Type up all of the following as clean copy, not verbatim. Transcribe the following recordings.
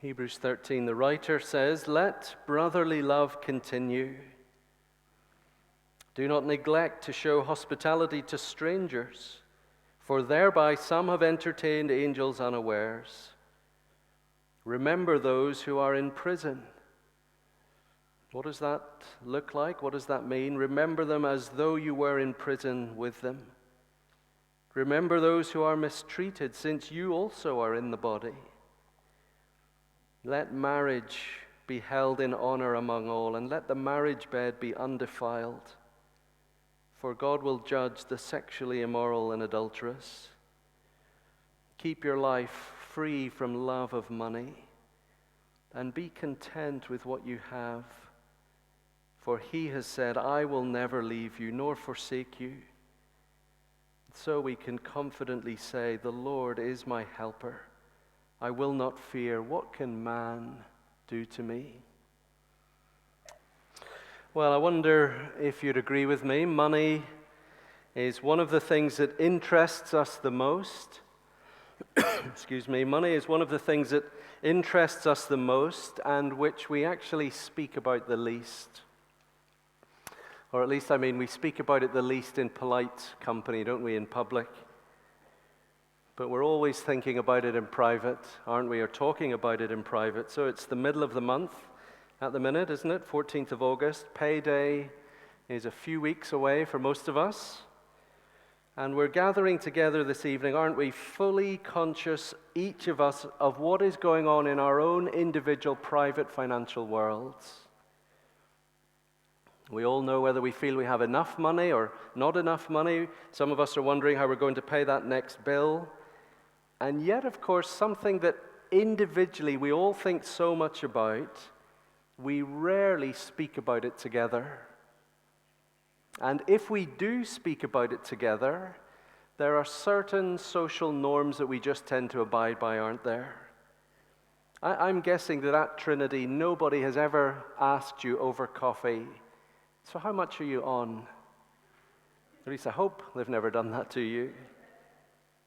Hebrews 13, the writer says, "Let brotherly love continue. Do not neglect to show hospitality to strangers, for thereby some have entertained angels unawares. Remember those who are in prison." What does that look like? What does that mean? Remember them as though you were in prison with them. Remember those who are mistreated, since you also are in the body. Let marriage be held in honor among all, and let the marriage bed be undefiled. For God will judge the sexually immoral and adulterous. Keep your life free from love of money, and be content with what you have. For he has said, "I will never leave you nor forsake you." So we can confidently say, "The Lord is my helper. I will not fear. What can man do to me?" Well, I wonder if you'd agree with me. Money is one of the things that interests us the most. Excuse me. Money is one of the things that interests us the most and which we actually speak about the least. Or at least, we speak about it the least in polite company, don't we, in public? But we're always thinking about it in private, aren't we, or talking about it in private. So it's the middle of the month at the minute, isn't it? 14th of August. Payday is a few weeks away for most of us. And we're gathering together this evening, aren't we, fully conscious, each of us, of what is going on in our own individual private financial worlds. We all know whether we feel we have enough money or not enough money. Some of us are wondering how we're going to pay that next bill. And yet, of course, something that individually we all think so much about, we rarely speak about it together. And if we do speak about it together, there are certain social norms that we just tend to abide by, aren't there? I'm guessing that at Trinity, nobody has ever asked you over coffee, "So how much are you on?" At least I hope they've never done that to you.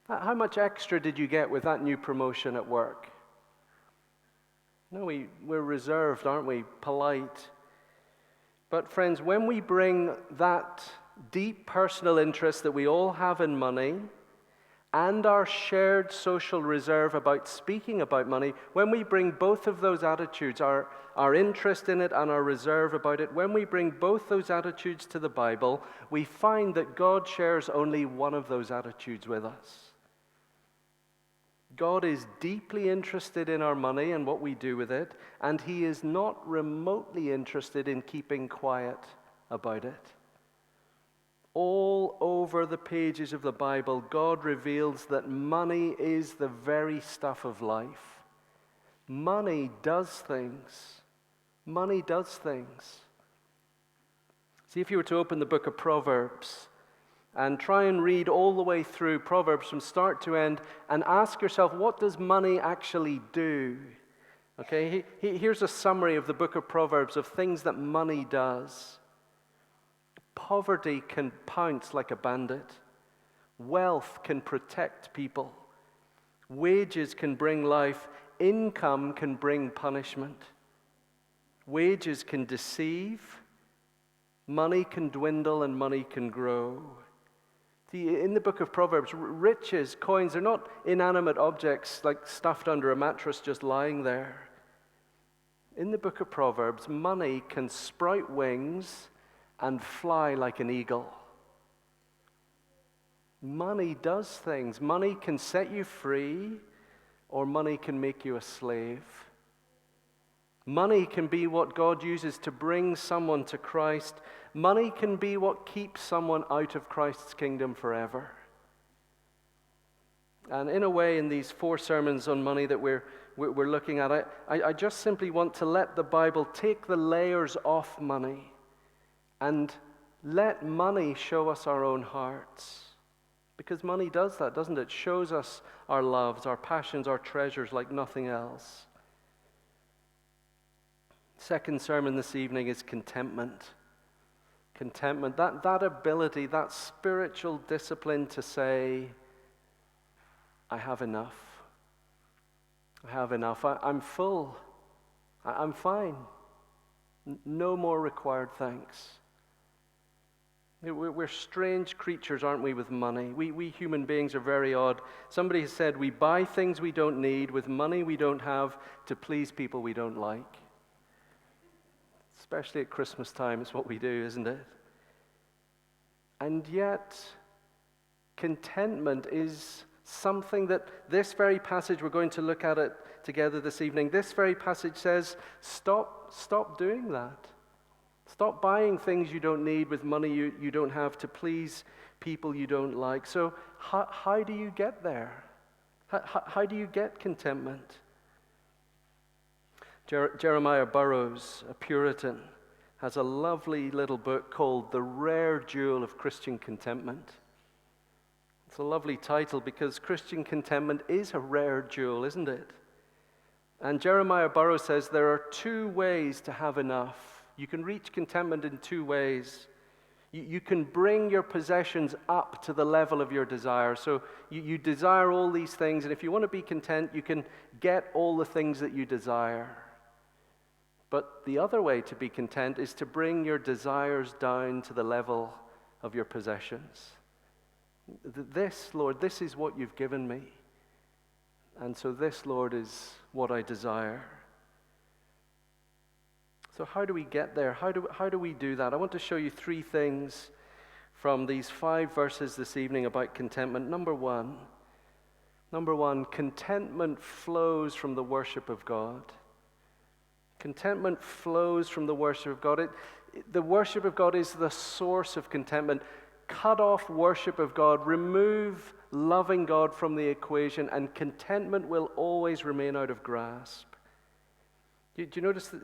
"How much extra did you get with that new promotion at work?" No, we're reserved, aren't we? Polite. But friends, when we bring that deep personal interest that we all have in money and our shared social reserve about speaking about money, when we bring both of those attitudes, our interest in it and our reserve about it, when we bring both those attitudes to the Bible, we find that God shares only one of those attitudes with us. God is deeply interested in our money and what we do with it, and he is not remotely interested in keeping quiet about it. All over the pages of the Bible, God reveals that money is the very stuff of life. Money does things. Money does things. See, if you were to open the book of Proverbs and try and read all the way through Proverbs from start to end and ask yourself, what does money actually do? Okay, here's a summary of the book of Proverbs of things that money does. Poverty can pounce like a bandit. Wealth can protect people. Wages can bring life. Income can bring punishment. Wages can deceive. Money can dwindle and money can grow. See, in the book of Proverbs, riches, coins, they're not inanimate objects like stuffed under a mattress just lying there. In the book of Proverbs, money can sprout wings and fly like an eagle. Money does things. Money can set you free, or money can make you a slave. Money can be what God uses to bring someone to Christ. Money can be what keeps someone out of Christ's kingdom forever. And in a way, in these 4 sermons on money that we're looking at, I just simply want to let the Bible take the layers off money and let money show us our own hearts. Because money does that, doesn't it? It shows us our loves, our passions, our treasures like nothing else. Second sermon this evening is contentment. Contentment, that ability, that spiritual discipline to say, I have enough. I have enough. I'm full. I'm fine. No more required thanks. We're strange creatures, aren't we, with money? We human beings are very odd. Somebody has said we buy things we don't need with money we don't have to please people we don't like. Especially at Christmas time, it's what we do, isn't it? And yet, contentment is something that this very passage, we're going to look at it together this evening, this very passage says, stop doing that. Stop buying things you don't need with money you don't have to please people you don't like. So how do you get there? How do you get contentment? Jeremiah Burroughs, a Puritan, has a lovely little book called The Rare Jewel of Christian Contentment. It's a lovely title because Christian contentment is a rare jewel, isn't it? And Jeremiah Burroughs says there are two ways to have enough. You can reach contentment in two ways. You can bring your possessions up to the level of your desire. So you desire all these things, and if you want to be content, you can get all the things that you desire. But the other way to be content is to bring your desires down to the level of your possessions. This, Lord, this is what you've given me. And so this, Lord, is what I desire. So how do we get there? How do we do that? I want to show you three things from these 5 verses this evening about contentment. Number one, contentment flows from the worship of God. Contentment flows from the worship of God. The worship of God is the source of contentment. Cut off worship of God, remove loving God from the equation, and contentment will always remain out of grasp. Do you notice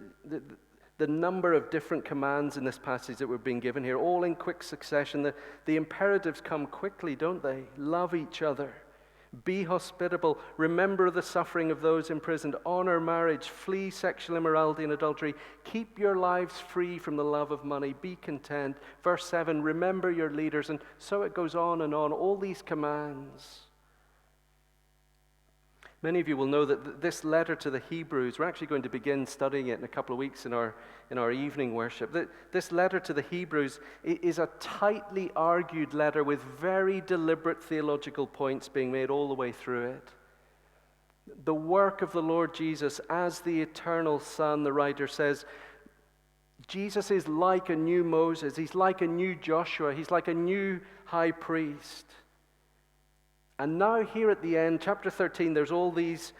the number of different commands in this passage that we're being given here, all in quick succession? The imperatives come quickly, don't they? Love each other. Be hospitable. Remember the suffering of those imprisoned. Honor marriage. Flee sexual immorality and adultery. Keep your lives free from the love of money. Be content. Verse 7, remember your leaders. And so it goes on and on. All these commands. Many of you will know that this letter to the Hebrews, we're actually going to begin studying it in a couple of weeks in our evening worship. This letter to the Hebrews is a tightly argued letter with very deliberate theological points being made all the way through it. The work of the Lord Jesus as the eternal Son, the writer says, Jesus is like a new Moses. He's like a new Joshua. He's like a new high priest. And now here at the end, chapter 13, there's all these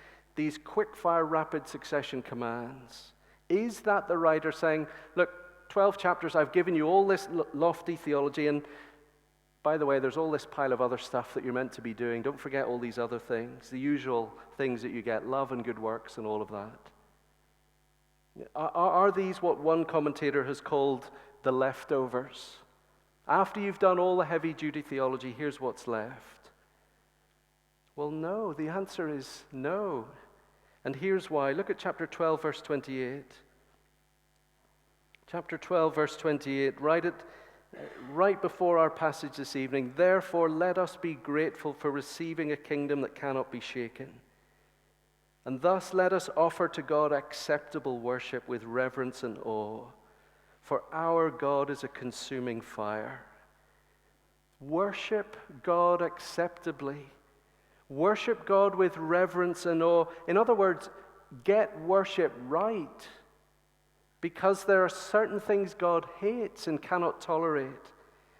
quick-fire, rapid succession commands. Is that the writer saying, look, 12 chapters, I've given you all this lofty theology, and by the way, there's all this pile of other stuff that you're meant to be doing. Don't forget all these other things, the usual things that you get, love and good works and all of that. Are these what one commentator has called the leftovers? After you've done all the heavy-duty theology, here's what's left. Well, no. The answer is no. And here's why. Look at chapter 12, verse 28. Chapter 12, verse 28, right before our passage this evening. Therefore, let us be grateful for receiving a kingdom that cannot be shaken. And thus let us offer to God acceptable worship with reverence and awe. For our God is a consuming fire. Worship God acceptably. Worship God with reverence and awe. In other words, get worship right. Because there are certain things God hates and cannot tolerate,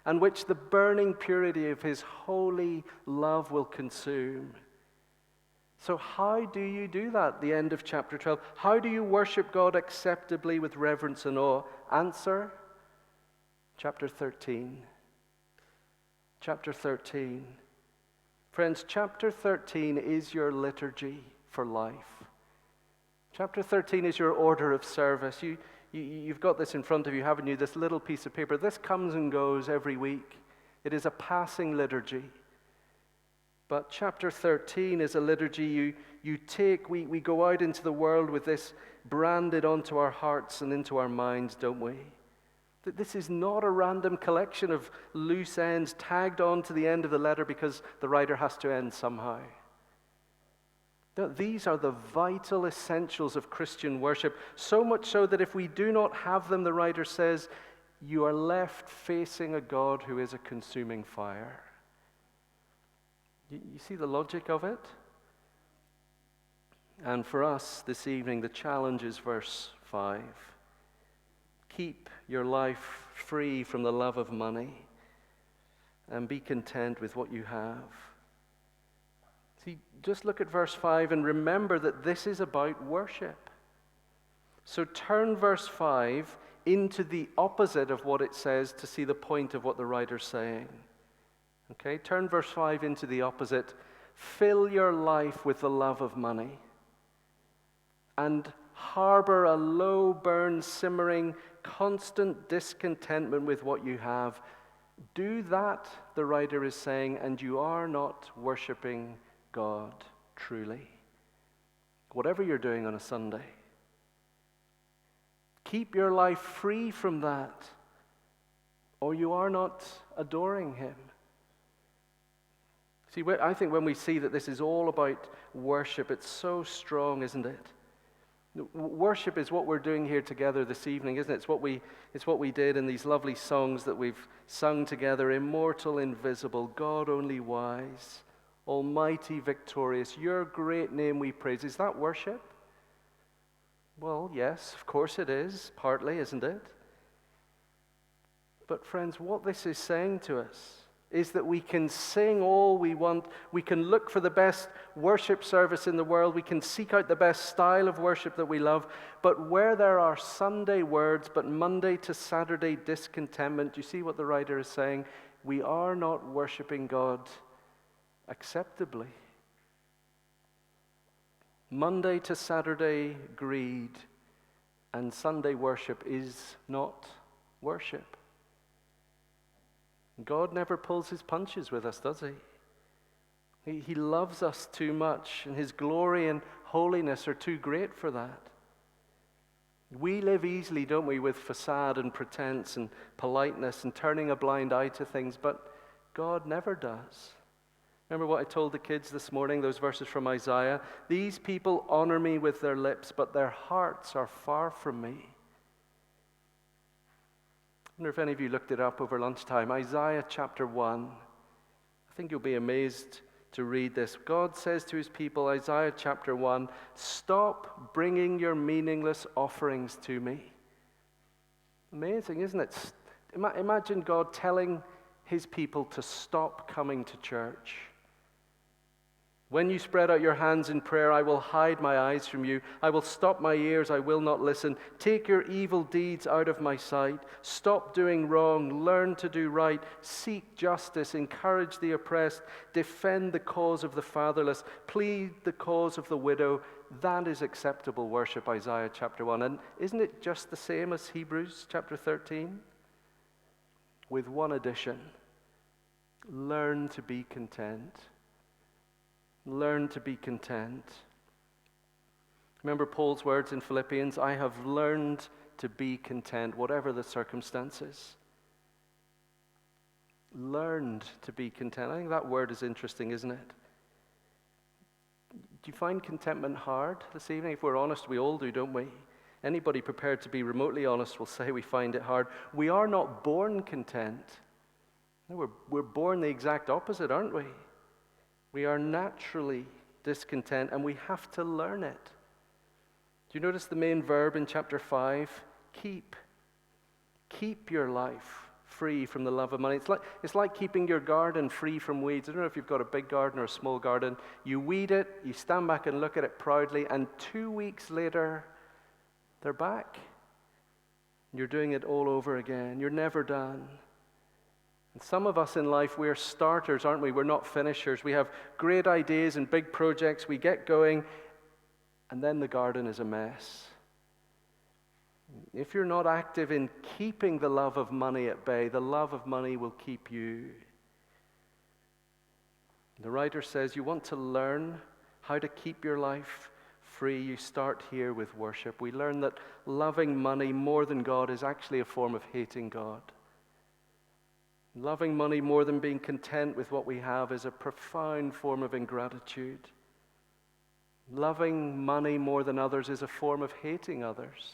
and which the burning purity of His holy love will consume. So how do you do that? The end of chapter 12. How do you worship God acceptably with reverence and awe? Answer, chapter 13. Chapter 13. Friends, chapter 13 is your liturgy for life. Chapter 13 is your order of service. You've got this in front of you, haven't you? This little piece of paper. This comes and goes every week. It is a passing liturgy. But chapter 13 is a liturgy you take. We go out into the world with this branded onto our hearts and into our minds, don't we? This is not a random collection of loose ends tagged on to the end of the letter because the writer has to end somehow. These are the vital essentials of Christian worship, so much so that if we do not have them, the writer says, you are left facing a God who is a consuming fire. You see the logic of it? And for us this evening, the challenge is verse 5. Keep your life free from the love of money and be content with what you have. See, just look at verse 5 and remember that this is about worship. So turn verse 5 into the opposite of what it says to see the point of what the writer's saying. Okay, turn verse 5 into the opposite. Fill your life with the love of money and harbor a low burn, simmering, constant discontentment with what you have. Do that, the writer is saying, and you are not worshiping God truly. Whatever you're doing on a Sunday, keep your life free from that, or you are not adoring Him. See, I think when we see that this is all about worship, it's so strong, isn't it? Worship is what we're doing here together this evening, isn't it? It's what we did in these lovely songs that we've sung together. Immortal, invisible, God only wise, almighty, victorious, your great name we praise. Is that worship? Well, yes, of course it is, partly, isn't it? But friends, what this is saying to us is that we can sing all we want, we can look for the best worship service in the world, we can seek out the best style of worship that we love, but where there are Sunday words, but Monday to Saturday discontentment, do you see what the writer is saying? We are not worshiping God acceptably. Monday to Saturday greed and Sunday worship is not worship. God never pulls his punches with us, does he? He loves us too much, and his glory and holiness are too great for that. We live easily, don't we, with facade and pretense and politeness and turning a blind eye to things, but God never does. Remember what I told the kids this morning, those verses from Isaiah? These people honor me with their lips, but their hearts are far from me. I wonder if any of you looked it up over lunchtime. Isaiah chapter 1. I think you'll be amazed to read this. God says to his people, Isaiah chapter 1, stop bringing your meaningless offerings to me. Amazing, isn't it? Imagine God telling his people to stop coming to church. When you spread out your hands in prayer, I will hide my eyes from you. I will stop my ears, I will not listen. Take your evil deeds out of my sight. Stop doing wrong, learn to do right. Seek justice, encourage the oppressed. Defend the cause of the fatherless. Plead the cause of the widow. That is acceptable worship, Isaiah chapter 1. And isn't it just the same as Hebrews chapter 13? With one addition. Learn to be content. Learn to be content. Remember Paul's words in Philippians, I have learned to be content, whatever the circumstances. Learned to be content. I think that word is interesting, isn't it? Do you find contentment hard this evening? If we're honest, we all do, don't we? Anybody prepared to be remotely honest will say we find it hard. We are not born content. No, we're born the exact opposite, aren't we? We are naturally discontent, and we have to learn it. Do you notice the main verb in chapter 5? Keep. Keep your life free from the love of money. It's like keeping your garden free from weeds. I don't know if you've got a big garden or a small garden. You weed it, you stand back and look at it proudly, and 2 weeks later, they're back. You're doing it all over again. You're never done. And some of us in life, we're starters, aren't we? We're not finishers. We have great ideas and big projects. We get going, and then the garden is a mess. If you're not active in keeping the love of money at bay, the love of money will keep you. The writer says you want to learn how to keep your life free. You start here with worship. We learn that loving money more than God is actually a form of hating God. Loving money more than being content with what we have is a profound form of ingratitude. Loving money more than others is a form of hating others.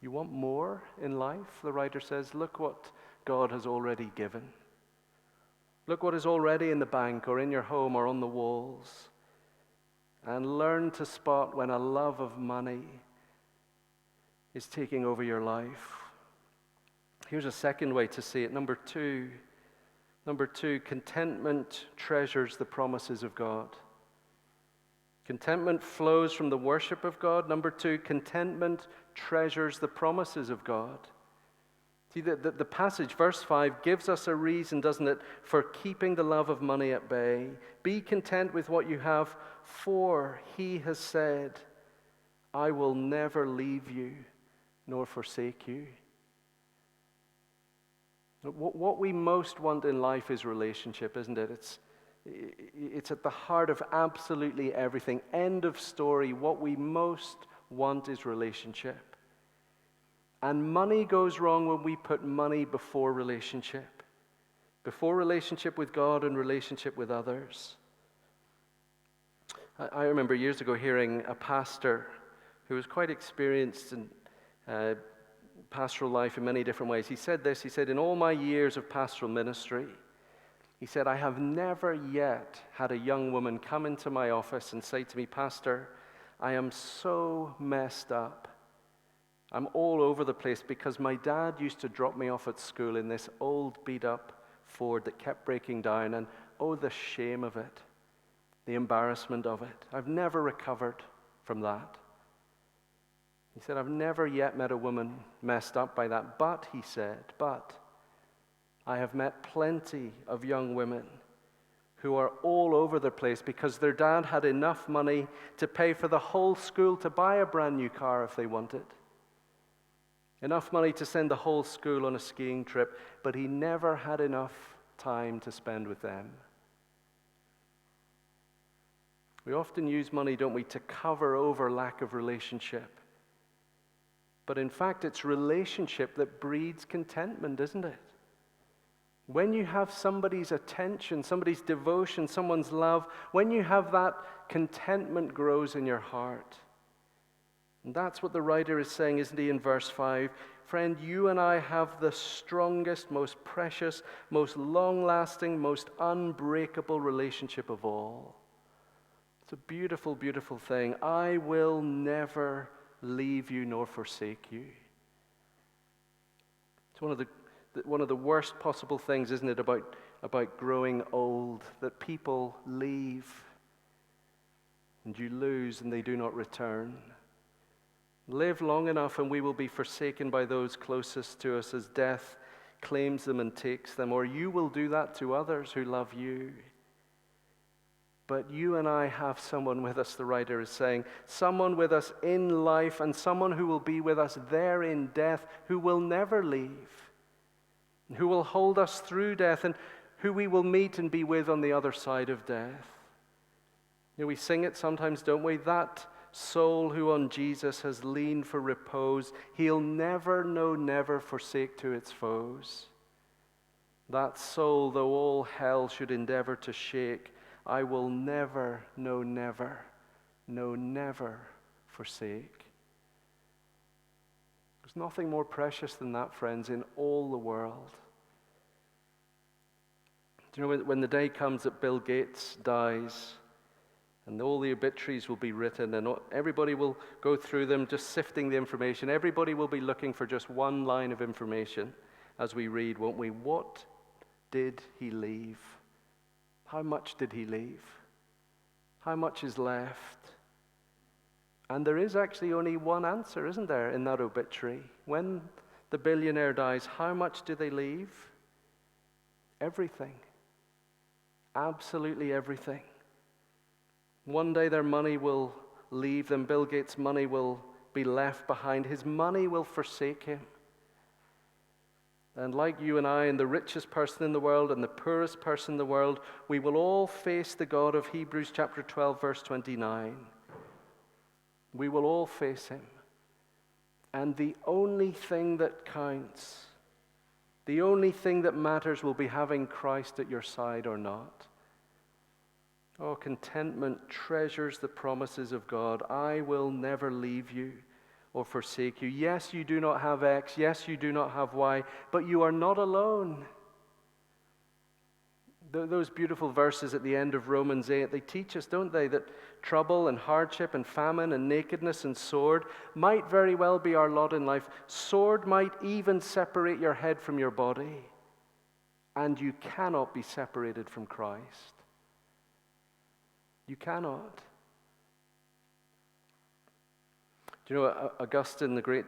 You want more in life? The writer says, look what God has already given. Look what is already in the bank or in your home or on the walls. And learn to spot when a love of money is taking over your life. Here's a second way to see it. Number two, contentment treasures the promises of God. Contentment flows from the worship of God. Number two, contentment treasures the promises of God. See, the passage, verse 5, gives us a reason, doesn't it, for keeping the love of money at bay. Be content with what you have, for he has said, I will never leave you nor forsake you. What we most want in life is relationship, isn't it? It's at the heart of absolutely everything. End of story. What we most want is relationship. And money goes wrong when we put money before relationship with God and relationship with others. I remember years ago hearing a pastor who was quite experienced in pastoral life in many different ways. He said this, he said, in all my years of pastoral ministry, he said, I have never yet had a young woman come into my office and say to me, Pastor, I am so messed up. I'm all over the place because my dad used to drop me off at school in this old beat-up Ford that kept breaking down, and oh, the shame of it, the embarrassment of it. I've never recovered from that. He said, I've never yet met a woman messed up by that, but, he said, but I have met plenty of young women who are all over the place because their dad had enough money to pay for the whole school to buy a brand new car if they wanted. Enough money to send the whole school on a skiing trip, but he never had enough time to spend with them. We often use money, don't we, to cover over lack of relationship. But in fact, it's relationship that breeds contentment, isn't it? When you have somebody's attention, somebody's devotion, someone's love, when you have that, contentment grows in your heart. And that's what the writer is saying, isn't he, in verse 5? Friend, you and I have the strongest, most precious, most long-lasting, most unbreakable relationship of all. It's a beautiful, beautiful thing. I will never leave you nor forsake you. It's one of the worst possible things, isn't it, about growing old, that people leave and you lose and they do not return. Live long enough and we will be forsaken by those closest to us as death claims them and takes them, or you will do that to others who love you. But you and I have someone with us, the writer is saying, someone with us in life and someone who will be with us there in death, who will never leave, who will hold us through death, and who we will meet and be with on the other side of death. You know, we sing it sometimes, don't we? That soul who on Jesus has leaned for repose, he'll never, no, never forsake to its foes. That soul, though all hell should endeavor to shake, I will never, no, never, no, never forsake. There's nothing more precious than that, friends, in all the world. Do you know when the day comes that Bill Gates dies, and all the obituaries will be written, and everybody will go through them, just sifting the information. Everybody will be looking for just one line of information as we read, won't we? What did he leave? How much did he leave? How much is left? And there is actually only one answer, isn't there, in that obituary? When the billionaire dies, how much do they leave? Everything. Absolutely everything. One day their money will leave them. Bill Gates' money will be left behind. His money will forsake him. And like you and I, and the richest person in the world and the poorest person in the world, we will all face the God of Hebrews chapter 12, verse 29. We will all face him. And the only thing that counts The only thing that matters will be having Christ at your side or not. Oh, contentment treasures the promises of God. I will never leave you or forsake you. Yes, you do not have X. Yes, you do not have Y, but you are not alone. Those beautiful verses at the end of Romans 8, they teach us, don't they, that trouble and hardship and famine and nakedness and sword might very well be our lot in life. Sword might even separate your head from your body, and you cannot be separated from Christ. You cannot. Do you know, Augustine, the great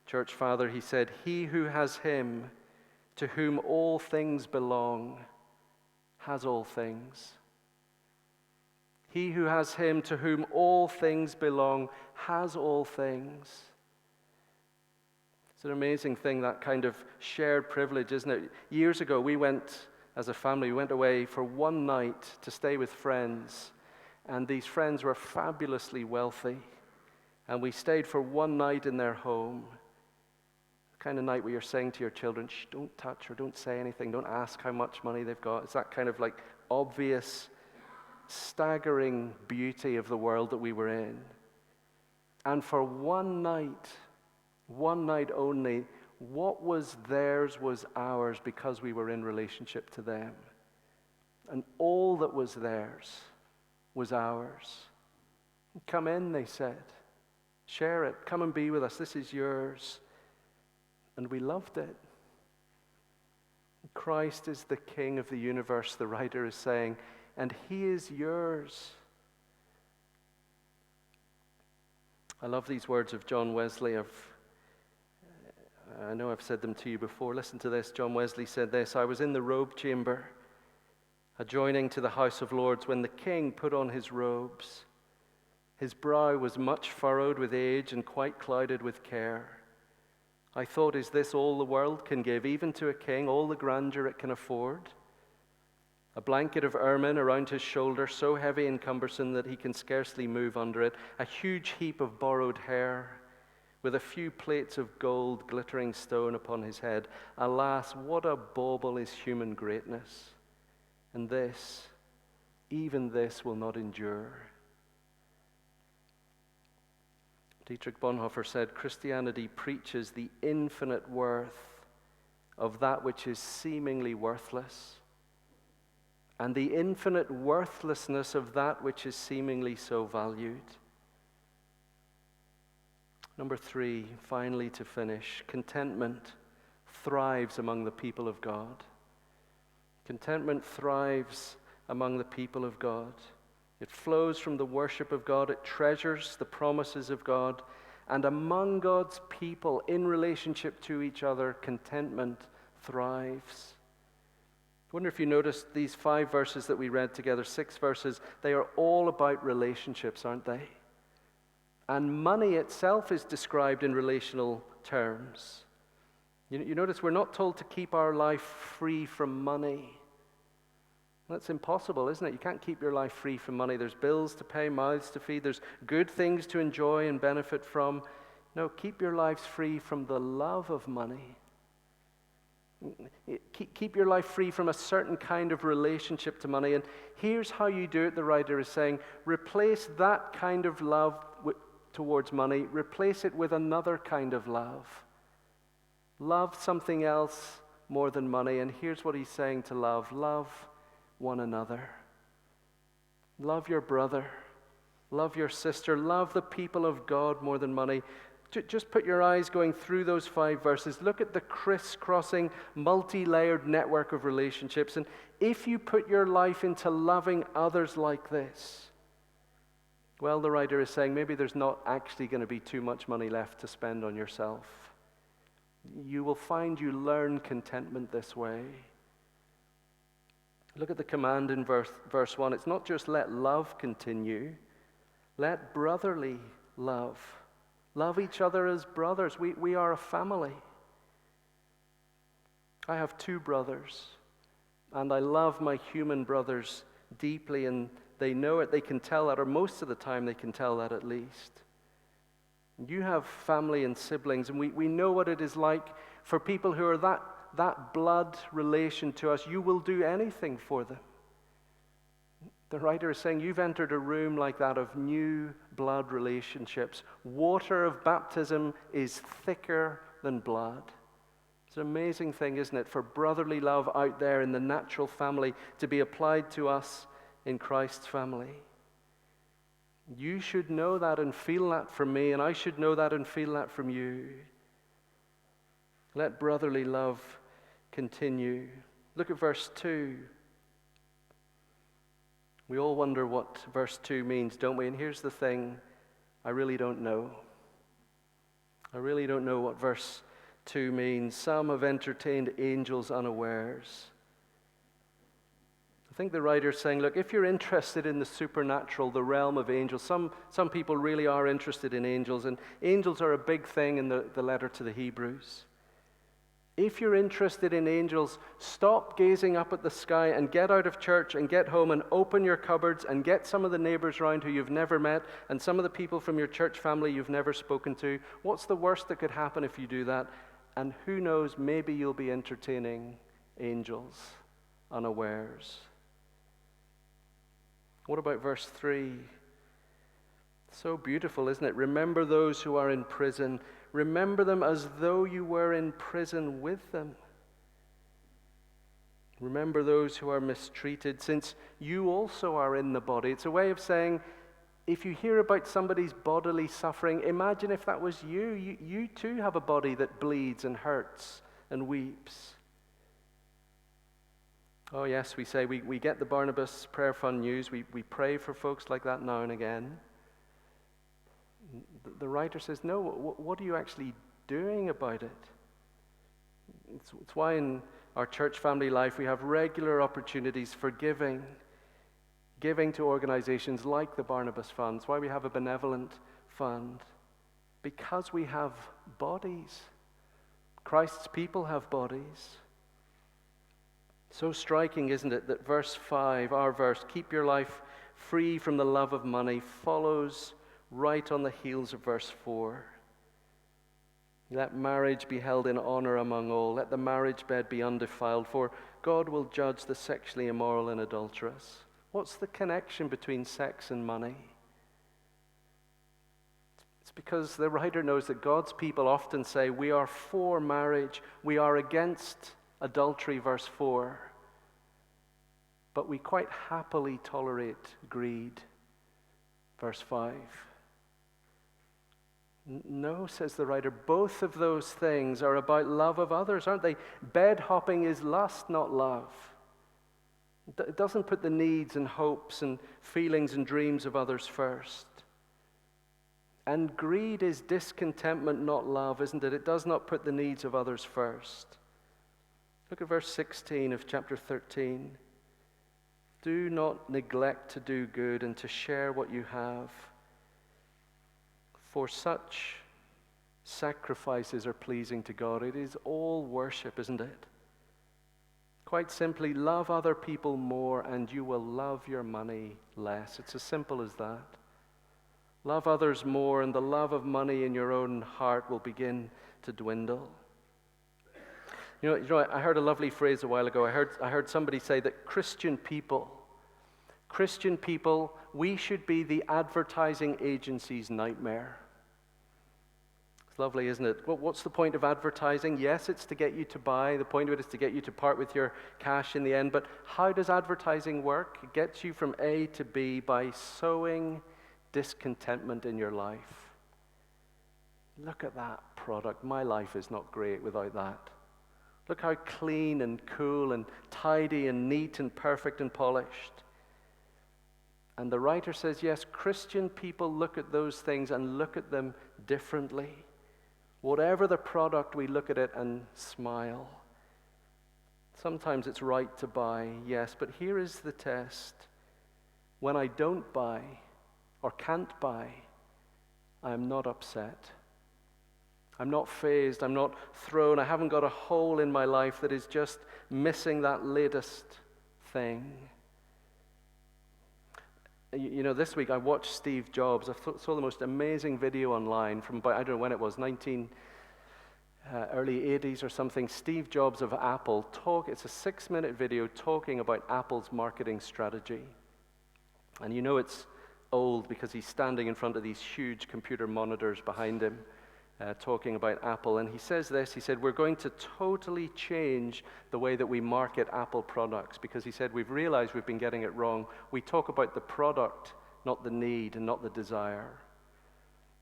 church father, he said, "He who has him to whom all things belong has all things." He who has him to whom all things belong has all things. It's an amazing thing, that kind of shared privilege, isn't it? Years ago, we went, as a family, we went away for one night to stay with friends. And these friends were fabulously wealthy. And we stayed for one night in their home. The kind of night where you're saying to your children, shh, don't touch or don't say anything. Don't ask how much money they've got. It's that kind of like obvious, staggering beauty of the world that we were in. And for one night only, what was theirs was ours because we were in relationship to them. And all that was theirs was ours. Come in, they said. Share it. Come and be with us. This is yours. And we loved it. Christ is the King of the universe, the writer is saying, and he is yours. I love these words of John Wesley. I know I've said them to you before. Listen to this. John Wesley said this: "I was in the robe chamber, adjoining to the House of Lords, when the king put on his robes. His brow was much furrowed with age and quite clouded with care. I thought, is this all the world can give, even to a king, all the grandeur it can afford? A blanket of ermine around his shoulder, so heavy and cumbersome that he can scarcely move under it. A huge heap of borrowed hair, with a few plates of gold glittering stone upon his head. Alas, what a bauble is human greatness! And this, even this, will not endure." Dietrich Bonhoeffer said, "Christianity preaches the infinite worth of that which is seemingly worthless, and the infinite worthlessness of that which is seemingly so valued." Number 3, finally to finish, contentment thrives among the people of God. Contentment thrives among the people of God. It flows from the worship of God. It treasures the promises of God. And among God's people, in relationship to each other, contentment thrives. I wonder if you noticed these 5 verses that we read together, 6 verses, they are all about relationships, aren't they? And money itself is described in relational terms. You notice we're not told to keep our life free from money. That's impossible, isn't it? You can't keep your life free from money. There's bills to pay, mouths to feed. There's good things to enjoy and benefit from. No, keep your lives free from the love of money. Keep your life free from a certain kind of relationship to money. And here's how you do it, the writer is saying. Replace that kind of love towards money. Replace it with another kind of love. Love something else more than money. And here's what he's saying to love. Love one another. Love your brother. Love your sister. Love the people of God more than money. Just put your eyes going through those 5 verses. Look at the crisscrossing, multi-layered network of relationships. And if you put your life into loving others like this, well, the writer is saying maybe there's not actually going to be too much money left to spend on yourself. You will find you learn contentment this way. Look at the command in verse 1. It's not just let love continue. Let brotherly love. Love each other as brothers. We are a family. I have 2 brothers, and I love my human brothers deeply, and they know it. They can tell that, or most of the time they can tell that at least. You have family and siblings, and we know what it is like for people who are that blood relation to us, you will do anything for them. The writer is saying you've entered a room like that of new blood relationships. Water of baptism is thicker than blood. It's an amazing thing, isn't it, for brotherly love out there in the natural family to be applied to us in Christ's family. You should know that and feel that from me, and I should know that and feel that from you. Let brotherly love continue. Look at verse 2. We all wonder what verse 2 means, don't we? And here's the thing, I really don't know. I really don't know what verse 2 means. Some have entertained angels unawares. I think the writer's saying, look, if you're interested in the supernatural, the realm of angels, some people really are interested in angels, and angels are a big thing in the letter to the Hebrews. If you're interested in angels, stop gazing up at the sky and get out of church and get home and open your cupboards and get some of the neighbors around who you've never met and some of the people from your church family you've never spoken to. What's the worst that could happen if you do that? And who knows, maybe you'll be entertaining angels unawares. What about verse 3? So beautiful, isn't it? Remember those who are in prison. Remember them as though you were in prison with them. Remember those who are mistreated, since you also are in the body. It's a way of saying, if you hear about somebody's bodily suffering, imagine if that was you. You too have a body that bleeds and hurts and weeps. Oh yes, we say, we get the Barnabas Prayer Fund news. We pray for folks like that now and again. The writer says, no, what are you actually doing about it? It's why in our church family life we have regular opportunities for giving to organizations like the Barnabas Fund. It's why we have a benevolent fund. Because we have bodies. Christ's people have bodies. So striking, isn't it, that verse 5, our verse, keep your life free from the love of money, follows right on the heels of verse 4. Let marriage be held in honor among all. Let the marriage bed be undefiled, for God will judge the sexually immoral and adulterous. What's the connection between sex and money? It's because the writer knows that God's people often say, we are for marriage, we are against adultery, verse 4. But we quite happily tolerate greed, verse 5. No, says the writer, both of those things are about love of others, aren't they? Bed hopping is lust, not love. It doesn't put the needs and hopes and feelings and dreams of others first. And greed is discontentment, not love, isn't it? It does not put the needs of others first. Look at verse 16 of chapter 13. Do not neglect to do good and to share what you have. For such sacrifices are pleasing to God. It is all worship, isn't it? Quite simply, love other people more and you will love your money less. It's as simple as that. Love others more and the love of money in your own heart will begin to dwindle. You know, I heard a lovely phrase a while ago. I heard somebody say that Christian people, we should be the advertising agency's nightmare. It's lovely, isn't it? Well, what's the point of advertising? Yes, it's to get you to buy. The point of it is to get you to part with your cash in the end. But how does advertising work? It gets you from A to B by sowing discontentment in your life. Look at that product. My life is not great without that. Look how clean and cool and tidy and neat and perfect and polished. And the writer says, yes, Christian people look at those things and look at them differently. Whatever the product, we look at it and smile. Sometimes it's right to buy, yes, but here is the test. When I don't buy or can't buy, I am not upset. I'm not fazed, I'm not thrown, I haven't got a hole in my life that is just missing that latest thing. You know, this week I watched Steve Jobs. I saw the most amazing video online from about, I don't know when it was, early 80s or something, Steve Jobs of Apple it's a 6-minute video talking about Apple's marketing strategy. And you know it's old because he's standing in front of these huge computer monitors behind him, talking about Apple. And he says this, he said, we're going to totally change the way that we market Apple products, because he said, we've realized we've been getting it wrong. We talk about the product, not the need and not the desire.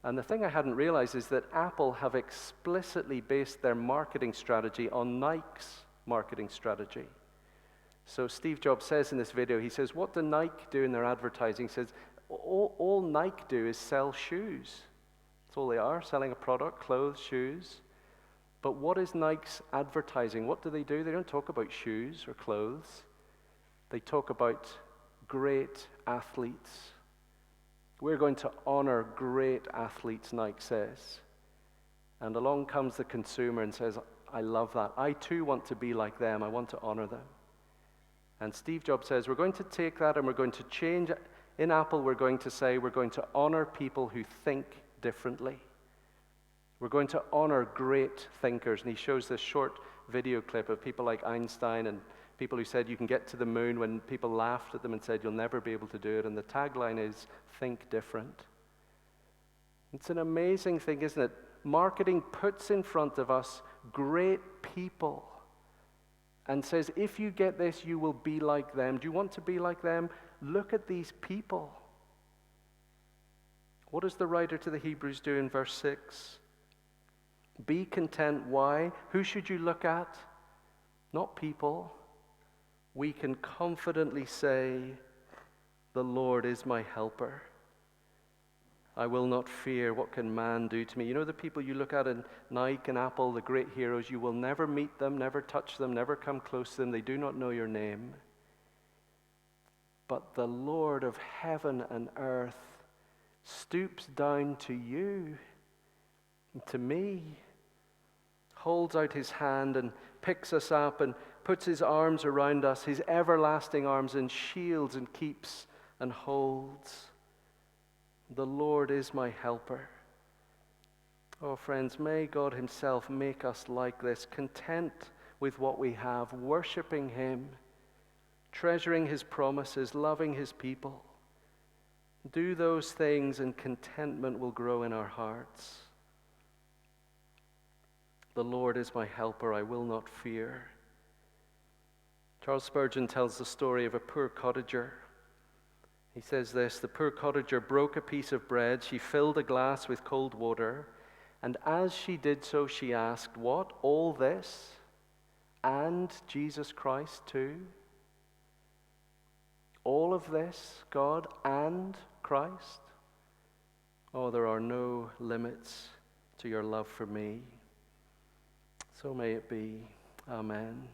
And the thing I hadn't realized is that Apple have explicitly based their marketing strategy on Nike's marketing strategy. So Steve Jobs says in this video, he says, what do Nike do in their advertising? He says, all Nike do is sell shoes. That's all they are, selling a product, clothes, shoes. But what is Nike's advertising? What do? They don't talk about shoes or clothes. They talk about great athletes. We're going to honor great athletes, Nike says. And along comes the consumer and says, I love that. I too want to be like them. I want to honor them. And Steve Jobs says, we're going to take that and we're going to change. In Apple, we're going to say we're going to honor people who think differently. We're going to honor great thinkers. And he shows this short video clip of people like Einstein and people who said you can get to the moon when people laughed at them and said you'll never be able to do it. And the tagline is, think different. It's an amazing thing, isn't it? Marketing puts in front of us great people and says, if you get this, you will be like them. Do you want to be like them? Look at these people. What does the writer to the Hebrews do in verse 6? Be content. Why? Who should you look at? Not people. We can confidently say, the Lord is my helper. I will not fear. What can man do to me? You know the people you look at in Nike and Apple, the great heroes, you will never meet them, never touch them, never come close to them. They do not know your name. But the Lord of heaven and earth stoops down to you, to me, holds out his hand and picks us up and puts his arms around us, his everlasting arms, and shields and keeps and holds. The Lord is my helper. Oh, friends, may God himself make us like this, content with what we have, worshiping him, treasuring his promises, loving his people. Do those things and contentment will grow in our hearts. The Lord is my helper, I will not fear. Charles Spurgeon tells the story of a poor cottager. He says this, the poor cottager broke a piece of bread, she filled a glass with cold water, and as she did so, she asked, what, all this? And Jesus Christ too? All of this, God and Christ? Oh, there are no limits to your love for me. So may it be. Amen.